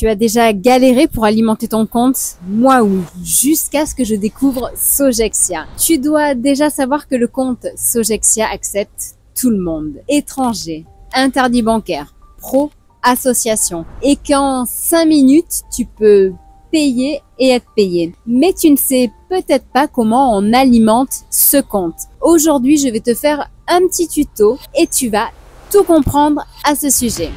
Tu as déjà galéré pour alimenter ton compte? Moi oui, jusqu'à ce que je découvre Sogexia. Tu dois déjà savoir que le compte Sogexia accepte tout le monde. Étrangers, interdit bancaire, pro, association. Et qu'en 5 minutes, tu peux payer et être payé. Mais tu ne sais peut-être pas comment on alimente ce compte. Aujourd'hui, je vais te faire un petit tuto et tu vas tout comprendre à ce sujet.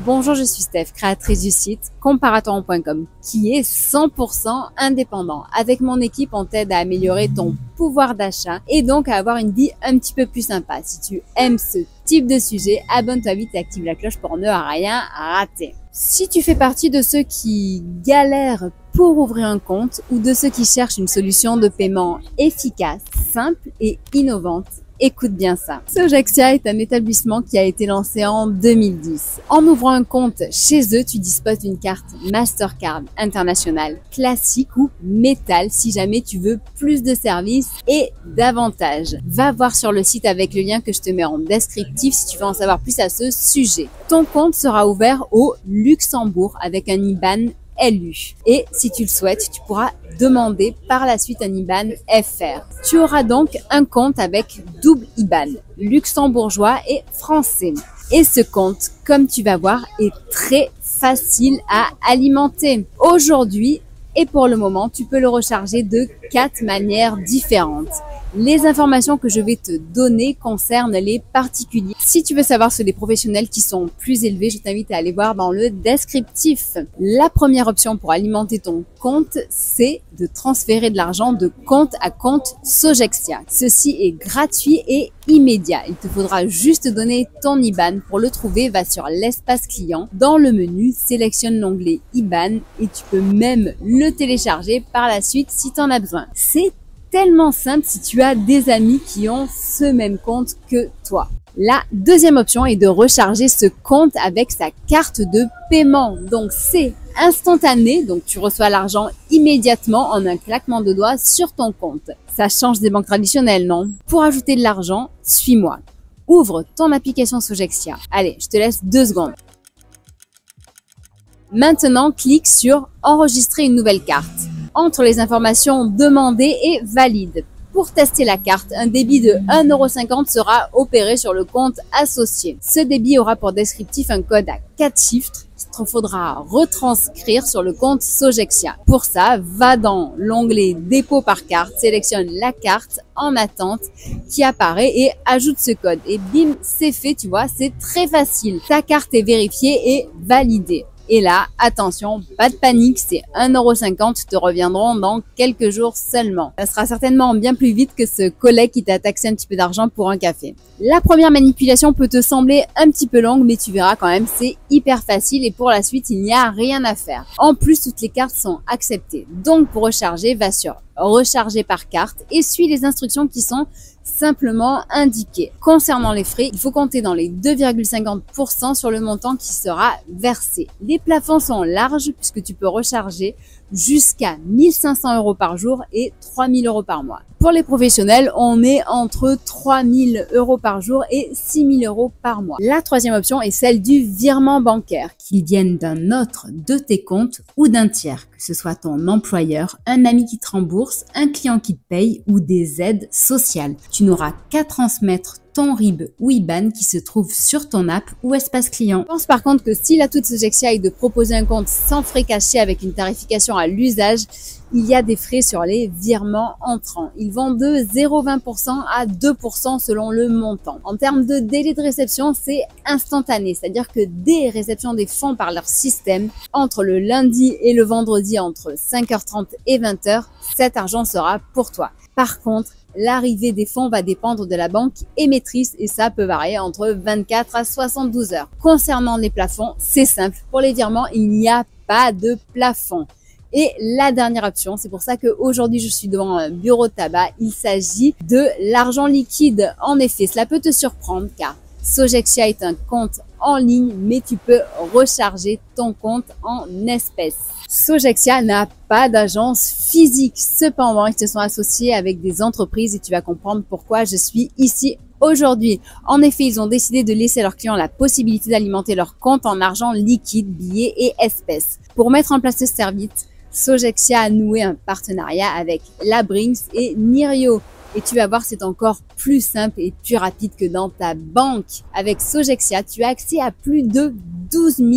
Bonjour, je suis Steph, créatrice du site comparaton.com qui est 100% indépendant. Avec mon équipe, on t'aide à améliorer ton pouvoir d'achat et donc à avoir une vie un petit peu plus sympa. Si tu aimes ce type de sujet, abonne-toi vite et active la cloche pour ne rien rater. Si tu fais partie de ceux qui galèrent pour ouvrir un compte ou de ceux qui cherchent une solution de paiement efficace, simple et innovante, écoute bien ça. Sogexia est un établissement qui a été lancé en 2010. En ouvrant un compte chez eux, tu disposes d'une carte Mastercard internationale, classique ou métal si jamais tu veux plus de services et d'avantages. Va voir sur le site avec le lien que je te mets en descriptif si tu veux en savoir plus à ce sujet. Ton compte sera ouvert au Luxembourg avec un IBAN LU. Et si tu le souhaites, tu pourras demander par la suite un IBAN FR. Tu auras donc un compte avec double IBAN, luxembourgeois et français. Et ce compte, comme tu vas voir, est très facile à alimenter. Aujourd'hui et pour le moment, tu peux le recharger de 4 manières différentes. Les informations que je vais te donner concernent les particuliers. Si tu veux savoir sur les professionnels qui sont plus élevés, je t'invite à aller voir dans le descriptif. La première option pour alimenter ton compte, c'est de transférer de l'argent de compte à compte Sogexia. Ceci est gratuit et immédiat. Il te faudra juste donner ton IBAN. Pour le trouver, va sur l'espace client. Dans le menu, sélectionne l'onglet IBAN et tu peux même le télécharger par la suite si tu en as besoin. C'est tellement simple si tu as des amis qui ont ce même compte que toi. La deuxième option est de recharger ce compte avec sa carte de paiement. Donc c'est instantané, donc tu reçois l'argent immédiatement en un claquement de doigts sur ton compte. Ça change des banques traditionnelles, non? Pour ajouter de l'argent, suis-moi. Ouvre ton application Sogexia. Allez, je te laisse 2 secondes. Maintenant, clique sur enregistrer une nouvelle carte. Entre les informations demandées et valides. Pour tester la carte, un débit de 1,50 € sera opéré sur le compte associé. Ce débit aura pour descriptif un code à 4 chiffres qu'il te faudra retranscrire sur le compte Sogexia. Pour ça, va dans l'onglet dépôt par carte, sélectionne la carte en attente qui apparaît et ajoute ce code. Et bim, c'est fait, tu vois, c'est très facile. Ta carte est vérifiée et validée. Et là, attention, pas de panique, ces 1,50 € te reviendront dans quelques jours seulement. Ça sera certainement bien plus vite que ce collègue qui t'a taxé un petit peu d'argent pour un café. La première manipulation peut te sembler un petit peu longue, mais tu verras quand même, c'est hyper facile et pour la suite, il n'y a rien à faire. En plus, toutes les cartes sont acceptées. Donc, pour recharger, va sur recharger par carte et suis les instructions qui sont simplement indiquées. Concernant les frais, il faut compter dans les 2,50% sur le montant qui sera versé. Les plafonds sont larges puisque tu peux recharger jusqu'à 1 500 € par jour et 3 000 € par mois. Pour les professionnels, on est entre 3 000 € par jour et 6 000 € par mois. La troisième option est celle du virement bancaire, qu'il vienne d'un autre de tes comptes ou d'un tiers, que ce soit ton employeur, un ami qui te rembourse, un client qui te paye ou des aides sociales. Tu n'auras qu'à transmettre ton RIB ou IBAN qui se trouve sur ton app ou espace client. Pense par contre que si l'atout de Sogexia est de proposer un compte sans frais cachés avec une tarification à l'usage, il y a des frais sur les virements entrants. Ils vont de 0,20% à 2% selon le montant. En termes de délai de réception, c'est instantané, c'est-à-dire que dès réception des fonds par leur système, entre le lundi et le vendredi entre 5h30 et 20h, cet argent sera pour toi. Par contre, l'arrivée des fonds va dépendre de la banque émettrice et ça peut varier entre 24 à 72 heures. Concernant les plafonds, c'est simple. Pour les virements, il n'y a pas de plafond. Et la dernière option, c'est pour ça qu'aujourd'hui je suis devant un bureau de tabac, il s'agit de l'argent liquide. En effet, cela peut te surprendre car Sogexia est un compte en ligne, mais tu peux recharger ton compte en espèces. Sogexia n'a pas d'agence physique. Cependant, ils se sont associés avec des entreprises et tu vas comprendre pourquoi je suis ici aujourd'hui. En effet, ils ont décidé de laisser leurs clients la possibilité d'alimenter leur compte en argent liquide, billets et espèces. Pour mettre en place ce service, Sogexia a noué un partenariat avec la Brinks et Nirio. Et tu vas voir, c'est encore plus simple et plus rapide que dans ta banque. Avec Sogexia, tu as accès à plus de 12 000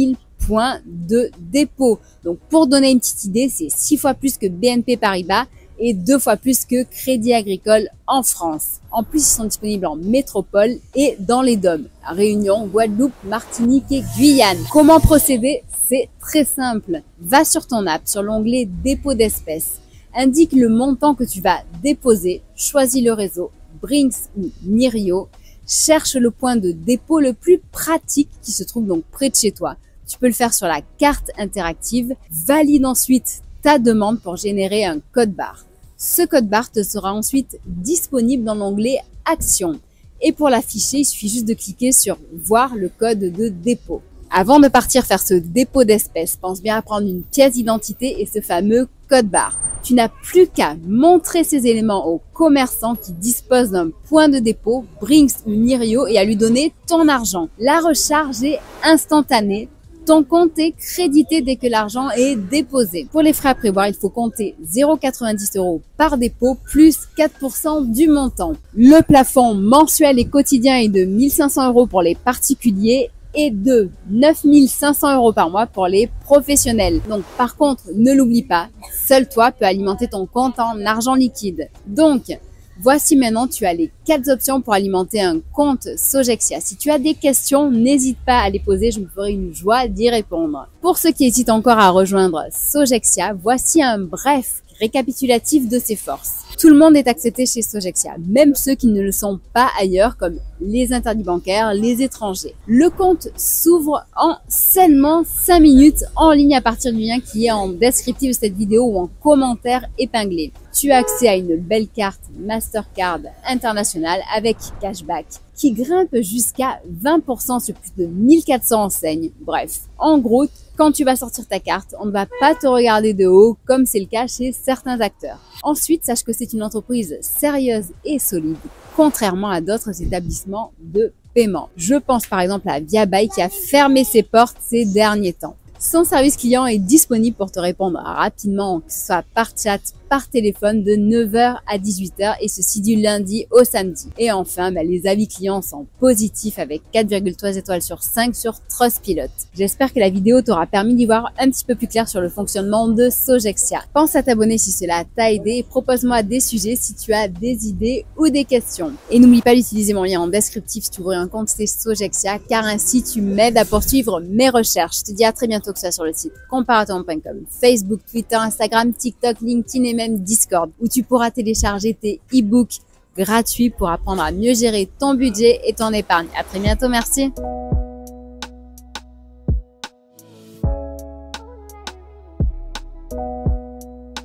points de dépôt. Donc, pour donner une petite idée, c'est 6 fois plus que BNP Paribas et 2 fois plus que Crédit Agricole en France. En plus, ils sont disponibles en métropole et dans les DOM, Réunion, Guadeloupe, Martinique et Guyane. Comment procéder? C'est très simple. Va sur ton app, sur l'onglet dépôt d'espèces. Indique le montant que tu vas déposer, choisis le réseau, Brinks ou Nirio, cherche le point de dépôt le plus pratique qui se trouve donc près de chez toi. Tu peux le faire sur la carte interactive, valide ensuite ta demande pour générer un code barre. Ce code barre te sera ensuite disponible dans l'onglet Action. Et pour l'afficher, il suffit juste de cliquer sur Voir le code de dépôt. Avant de partir faire ce dépôt d'espèces, pense bien à prendre une pièce d'identité et ce fameux code barre. Tu n'as plus qu'à montrer ces éléments au commerçant qui dispose d'un point de dépôt, Brinks ou Nirio, et à lui donner ton argent. La recharge est instantanée. Ton compte est crédité dès que l'argent est déposé. Pour les frais à prévoir, il faut compter 0,90 € par dépôt plus 4% du montant. Le plafond mensuel et quotidien est de 1 500 € pour les particuliers et de 9 500 € par mois pour les professionnels. Donc par contre, ne l'oublie pas, seul toi peux alimenter ton compte en argent liquide. Donc, voici maintenant, tu as les 4 options pour alimenter un compte Sogexia. Si tu as des questions, n'hésite pas à les poser, je me ferai une joie d'y répondre. Pour ceux qui hésitent encore à rejoindre Sogexia, voici un bref récapitulatif de ses forces. Tout le monde est accepté chez Sogexia, même ceux qui ne le sont pas ailleurs, comme les interdits bancaires, les étrangers. Le compte s'ouvre en seulement 5 minutes en ligne à partir du lien qui est en descriptif de cette vidéo ou en commentaire épinglé. Tu as accès à une belle carte Mastercard internationale avec cashback qui grimpe jusqu'à 20% sur plus de 1400 enseignes. Bref, en gros, quand tu vas sortir ta carte, on ne va pas te regarder de haut comme c'est le cas chez certains acteurs. Ensuite, sache que c'est une entreprise sérieuse et solide, contrairement à d'autres établissements de paiement. Je pense par exemple à Viabuy qui a fermé ses portes ces derniers temps. Son service client est disponible pour te répondre rapidement, que ce soit par chat, par téléphone de 9 h à 18 h et ceci du lundi au samedi. Et enfin, les avis clients sont positifs avec 4,3 étoiles sur 5 sur Trustpilot. J'espère que la vidéo t'aura permis d'y voir un petit peu plus clair sur le fonctionnement de Sogexia. Pense à t'abonner si cela t'a aidé et propose-moi des sujets si tu as des idées ou des questions. Et n'oublie pas d'utiliser mon lien en descriptif si tu ouvres un compte chez Sogexia car ainsi tu m'aides à poursuivre mes recherches. Je te dis à très bientôt que ce soit sur le site comparaton.com, Facebook, Twitter, Instagram, TikTok, LinkedIn et même Discord où tu pourras télécharger tes e-books gratuits pour apprendre à mieux gérer ton budget et ton épargne. À très bientôt, merci.